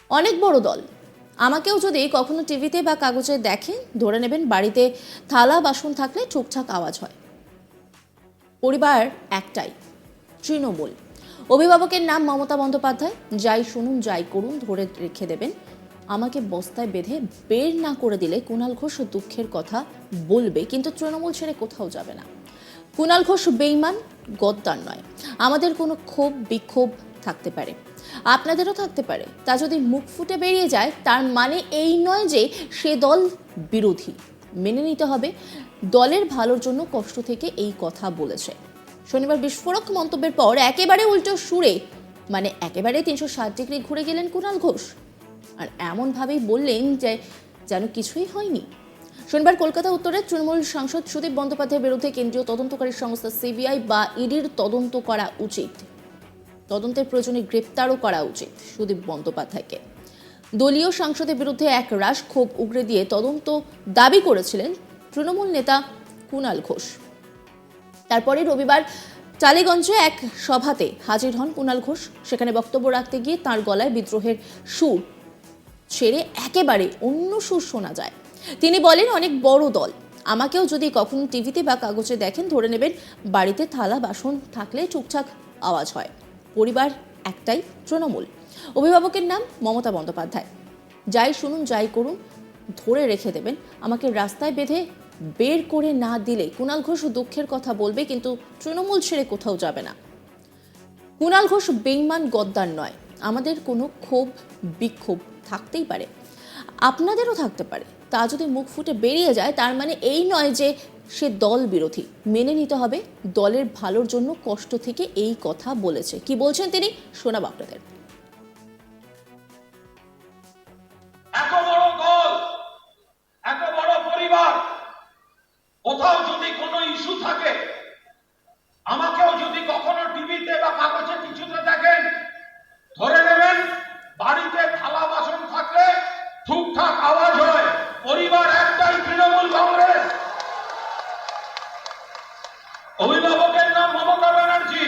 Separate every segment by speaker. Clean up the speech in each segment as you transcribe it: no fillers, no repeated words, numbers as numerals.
Speaker 1: অনেক বড় দল। আমাকেও যদি কখনো টিভিতে বা কাগজে দেখেন, ধরে নেবেন বাড়িতে থালা বাসন থাকলে ঠুকঠাক আওয়াজ হয়। পরিবার একটাই, তৃণমূল। অভিভাবকের নাম মমতা বন্দ্যোপাধ্যায়। যাই শুনুন যাই করুন ধরে রেখে দেবেন। আমাকে বস্তায় বেঁধে বের না করে দিলে কুণাল ঘোষ দুঃখের কথা বলবে, কিন্তু তৃণমূল ছেড়ে কোথাও যাবে না। কুণাল ঘোষ বেঈমান, গদ্দার নয়। আমাদের কোনো ক্ষোভ বিক্ষোভ থাকতে পারে, আপনাদেরও থাকতে পারে। তা যদি মুখ ফুটে বেরিয়ে যায়, তার মানে এই নয় যে সে দল বিরোধী। মেনে নিতে হবে দলের ভালোর জন্য কষ্ট থেকে এই কথা বলেছে। শনিবার বিস্ফোরক মন্তব্যের পর একেবারে উল্টো সুরে, মানে একেবারে 360 ডিগ্রি ঘুরে গেলেন কুণাল ঘোষ। আর এমনভাবেই বললেন যে যেন কিছুই হয়নি। শনিবার কলকাতা উত্তরের তৃণমূল সাংসদ সুদীপ বন্দ্যোপাধ্যায়ের বিরুদ্ধে কেন্দ্রীয় তদন্তকারী সংস্থা সিবিআই বা ইডির তদন্ত করা উচিত। তদন্তের প্রয়োজনে গ্রেপ্তারও করা উচিত সুদীপ বন্দ্যোপাধ্যায়কে। দলীয় সাংসদের বিরুদ্ধে এক রাশ ক্ষোভ উগরে দিয়ে তদন্ত দাবি করেছিলেন তৃণমূল নেতা কুণাল ঘোষ। তারপরে রবিবার টালিগঞ্জে এক সভাতে হাজির হন কুণাল ঘোষ। সেখানে বক্তব্য রাখতে গিয়ে তাঁর গলায় বিদ্রোহের সুর ছেড়ে একেবারে অন্য সুর শোনা যায়। তিনি বলেন, অনেক বড় দল। আমাকেও যদি কখনো টিভিতে বা কাগজে দেখেন, ধরে নেবেন বাড়িতে থালা বাসন থাকলে টুকটাক আওয়াজ হয়। পরিবার একটাই, তৃণমূল। অভিভাবকের নাম মমতা বন্দ্যোপাধ্যায়। যাই শুনুন যাই করুন ধরে রেখে দেবেন। আমাকে রাস্তায় বেঁধে বের করে না দিলে কুণাল ঘোষ দুঃখের কথা বলবে, কিন্তু তৃণমূল ছেড়ে কোথাও যাবে না। কুণাল ঘোষ বেঈমান, গদ্দার নয়। আমাদের কোনো ক্ষোভ বিক্ষোভ থাকতেই পারে, আপনাদেরও থাকতে পারে। তা যদি মুখ ফুটে বেরিয়ে যায়, তার মানে এই নয় যে সে দল বিরোধী। মেনে নিতে হবে দলের ভালোর জন্য কষ্ট থেকে এই কথা বলেছে। কি বলছেন তিনি, শোনাব আপনাদের।
Speaker 2: এত বড় দল, এত বড় পরিবার, কোথাও যদি কোনো ইস্যু থাকে, আমাকেও যদি কখনো টিভিতে বা কাগজে কিছুতে দেখেন, ধরে নেবেন বাড়িতে থালা বাসন থাকলে ঠুকঠাক আওয়াজ হয়। পরিবার একটাই, তৃণমূল কংগ্রেস। অভিভাবকের নাম মমতা ব্যানার্জি।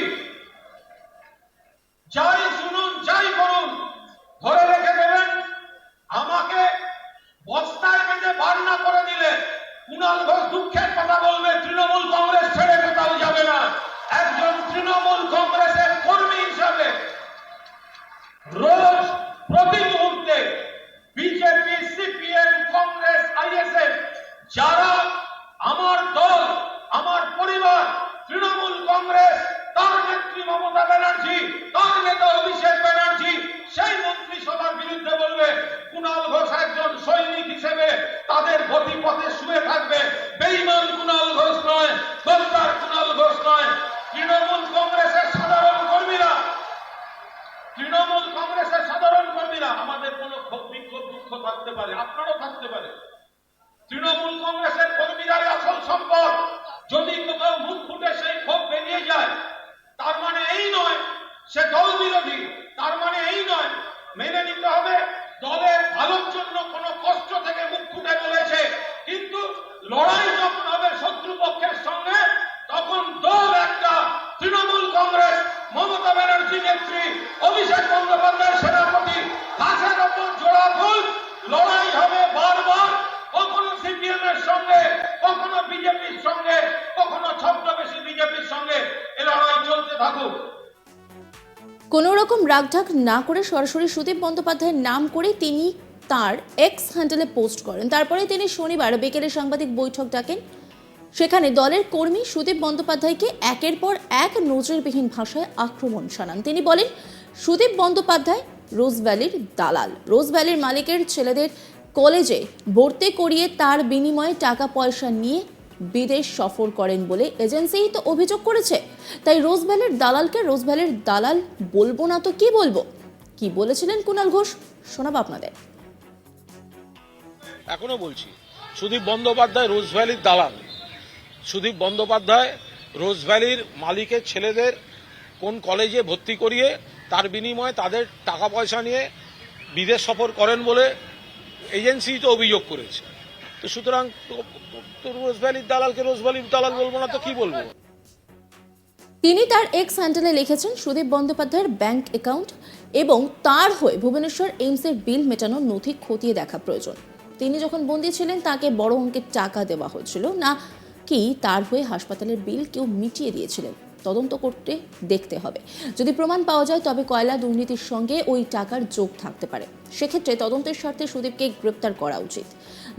Speaker 2: যাই শুনুন যাই করুন ধরে রেখে দেবেন। আমাকে বস্তায় বেঁধে বার না করে দিলে কুণাল ঘোষ দুঃখের কথা বলবে। তৃণমূল কংগ্রেস ছেড়ে কোথাও যাবে না। একজন তৃণমূল কংগ্রেসের কর্মী হিসাবে রোজ প্রতি মুহূর্তে বিজেপি, সিপিএম, কংগ্রেস, আইএসএফ যারা আমার দল, আমার পরিবার তৃণমূল কংগ্রেস, তার নেত্রী মমতা ব্যানার্জি, তার নেতা অভিষেক ব্যানার্জি সেই মন্ত্রিসভার বিরুদ্ধে বলবে, কুণাল ঘোষ একজন সৈনিক হিসেবে তাদের গতিপথে শুয়ে থাকবে। বেঈমান কুণাল ঘোষ নয়, গদ্দার কুণাল ঘোষ নয়। তৃণমূল কংগ্রেসের সাধারণ কর্মীরা, তৃণমূল কংগ্রেসের সাধারণ কর্মীরা, আমাদের কোনো ক্ষোভ বিক্ষোভ দুঃখ থাকতে পারে, আপনারও থাকতে পারে। তৃণমূল কংগ্রেসের কর্মীরাই আসল সম্পদ। যদি কোথাও মুখ ফুটে সেই ক্ষোভ বেরিয়ে যায়, তার মানে এই নয় সে দল বিরোধী। তার মানে এই নয়। মেনে নিতে হবে দলের ভালোর জন্য কোনো কষ্ট থেকে মুখ ফুটে বলেছে, কিন্তু লড়াই যখন হবে শত্রুপক্ষের সঙ্গে, তখন দল একটা, তৃণমূল কংগ্রেস, মমতা ব্যানার্জি নেত্রী, অভিষেক বন্দ্যোপাধ্যায় সেনাপতি, গাছের ওপর জোড়া ফুল। লড়াই হবে বারবার, কখনো সিপিএম এর সঙ্গে, কখনো বিজেপির সঙ্গে, কখনো ছদ্মবেশী বিজেপির সঙ্গে। এ লড়াই চলতে থাকুক।
Speaker 1: কোনো রকম রাগঢাক না করে সরাসরি সুদীপ বন্দ্যোপাধ্যায়ের নাম করে তিনি তার এক্স হ্যান্ডেলে পোস্ট করেন। তারপরে তিনি শনিবার বিকেলে সাংবাদিক বৈঠক ডাকেন। সেখানে দলের কর্মী সুদীপ বন্দ্যোপাধ্যায়কে একের পর এক নজিরবিহীন ভাষায় আক্রমণ শানান। তিনি বলেন, সুদীপ বন্দ্যোপাধ্যায় রোজভ্যালির দালাল। রোজভ্যালির মালিকের ছেলেদের কলেজে ভর্তি করিয়ে তার বিনিময়ে টাকা পয়সা নিয়ে বিদেশ সফর করেন বলে এজেন্সিই তো অভিযোগ করেছে। তাই রোজভ্যালির দালালকে রোজভ্যালির দালাল বলবো না তো কি বলবো। কি বলেছিলেন কুণাল ঘোষ, শোনাবো আপনাদের।
Speaker 3: এখনো বলছি, সুদীপ বন্দ্যোপাধ্যায় রোজভ্যালির দালাল। সুদীপ বন্দ্যোপাধ্যায় রোজভ্যালির মালিকের ছেলেদের কোন কলেজে ভর্তি করিয়ে তার বিনিময়ে তাদের টাকা পয়সা নিয়ে বিদেশ সফর করেন বলে এজেন্সি তো অভিযোগ করেছে। তো সুতরাং রোজভ্যালির দালালকে রোজভ্যালির দালাল বলবো না তো কি বলবো।
Speaker 1: তিনি তার এক্স হ্যান্ডেলে লিখেছেন, সুদীপ বন্দ্যোপাধ্যায়ের ব্যাংক অ্যাকাউন্ট এবং তার হয়ে ভুবনেশ্বর এইমসের বিল মেটানোর নথি খতিয়ে দেখা প্রয়োজন। তিনি যখন বন্দী ছিলেন তাকে বড় অঙ্কের টাকা দেওয়া হয়েছিল না কি তার হয়ে হাসপাতালের বিল কেউ মিটিয়ে দিয়েছিলেন, তদন্ত করতে দেখতে হবে। যদি প্রমাণ পাওয়া যায় তবে কয়লা দুর্নীতির সঙ্গে ওই টাকার যোগ থাকতে পারে। সেক্ষেত্রে তদন্তের স্বার্থে সুদীপকে গ্রেপ্তার করা উচিত।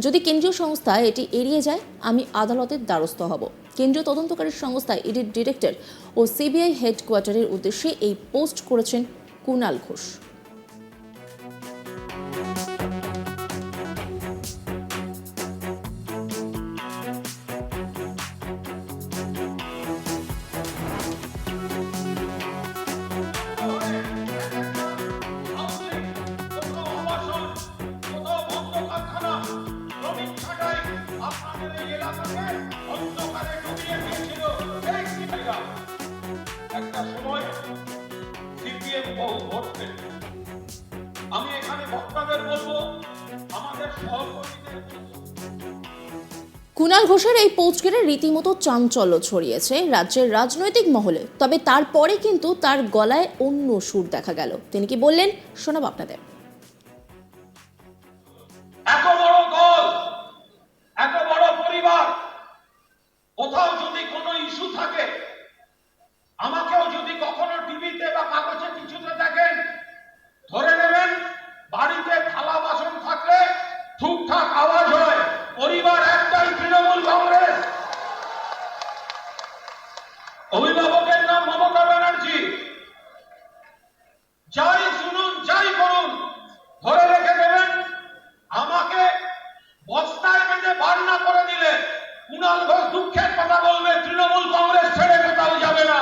Speaker 1: যদি কেন্দ্রীয় সংস্থা এটি এড়িয়ে যায় আমি আদালতের দ্বারস্থ হব। কেন্দ্রীয় তদন্তকারী সংস্থা ইডির ডিরেক্টর ও সিবিআই হেডকোয়ার্টারের উদ্দেশ্যে এই পোস্ট করেছেন কুণাল ঘোষ।
Speaker 2: একটা সময় সিপিএম বহু ভোট পেল। আমি এখানে বক্তাদের বলবো, আমাদের সহকর্মীদের
Speaker 1: কুণাল ঘোষের এই পোস্ট ঘিরে রীতিমতো চাঞ্চল্য ছড়িয়েছে রাজ্যের রাজনৈতিক মহলে। তবে তারপরে কিন্তু তার গলায় অন্য সুর দেখা গেল। তিনি কি বললেন শোনাব আপনাদের।
Speaker 2: এত বড় দল, এত বড় পরিবার, কোথাও যদি কোনো ইস্যু থাকে, আমাকেও যদি কখনো টিভিতে বা কাগজে কিছুতে দেখেন, ধরে নেবেন বাড়িতে থালা বাসন থাকলে ঠুকঠাক আওয়াজ হয়, পরিবার একটাই, তৃণমূল কংগ্রেস। অভিভাবকের নাম মমতা ব্যানার্জি। যাই শুনুন, যাই করুন, ধরে রেখে দেবেন আমাকে বস্তায় বেঁধে বার না করে দিলে কুণাল ঘোষ দুঃখের কথা বলবে, তৃণমূল কংগ্রেস ছেড়ে কোথাও যাবে না।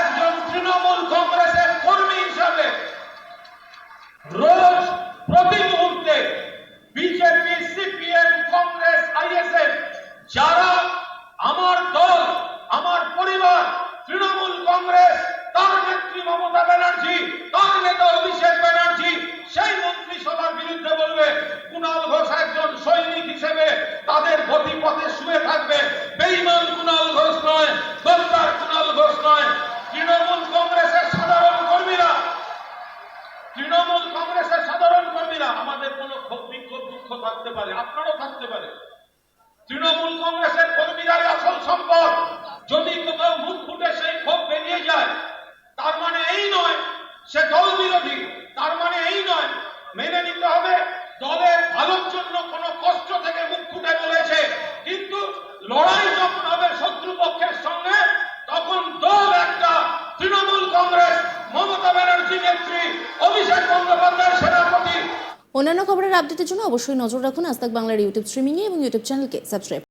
Speaker 2: একজন তৃণমূল কংগ্রেসের কর্মী হিসাবে রোজ প্রতি মুহূর্তে বিজেপি, সিপিএম, কংগ্রেস, আইএসএফ যারা আমার দল, আমার পরিবার, তৃণমূল কংগ্রেস, তার নেত্রী মমতা ব্যানার্জি, তার নেতা অভিষেক ব্যানার্জি সেই মন্ত্রিসভার বিরুদ্ধে বলবে, কুণাল ঘোষ একজন সৈনিক হিসেবে তাদের গতিপথে শুয়ে থাকবে। বেঈমান কুণাল ঘোষ নয়, গদ্দার কুণাল ঘোষ নয়। তৃণমূল কংগ্রেসের সাধারণ কর্মীরা, তৃণমূল কংগ্রেসের সাধারণ কর্মীরা, আমাদের কোনো ক্ষোভ বিক্ষোভ দুঃখ থাকতে পারে, আপনারও থাকতে পারে। তৃণমূল কংগ্রেসের কর্মীরাই আসল সম্পদ। যদি কোথাও মুখ ফুটে সেই ক্ষোভ বেরিয়ে যায়, তার মানে এই নয় সে দল বিরোধী, তার মানে এই নয়। মেনে নিতে হবে দলের ভালোর জন্য কোনো কষ্ট থেকে মুখ ফুটে বলেছে, কিন্তু লড়াই যখন হবে শত্রুপক্ষের সঙ্গে, তখন দল একটা, তৃণমূল কংগ্রেস, মমতা ব্যানার্জি নেত্রী, অভিষেক বন্দ্যোপাধ্যায় সেনাপতি।
Speaker 1: অন্যান্য খবরের আপডেটের জন্য অবশ্যই নজর রাখুন আজ তাক বাংলার ইউটিউব স্ট্রিমিংয়ে এবং ইউটিউব চ্যানেলকে সাবস্ক্রাইব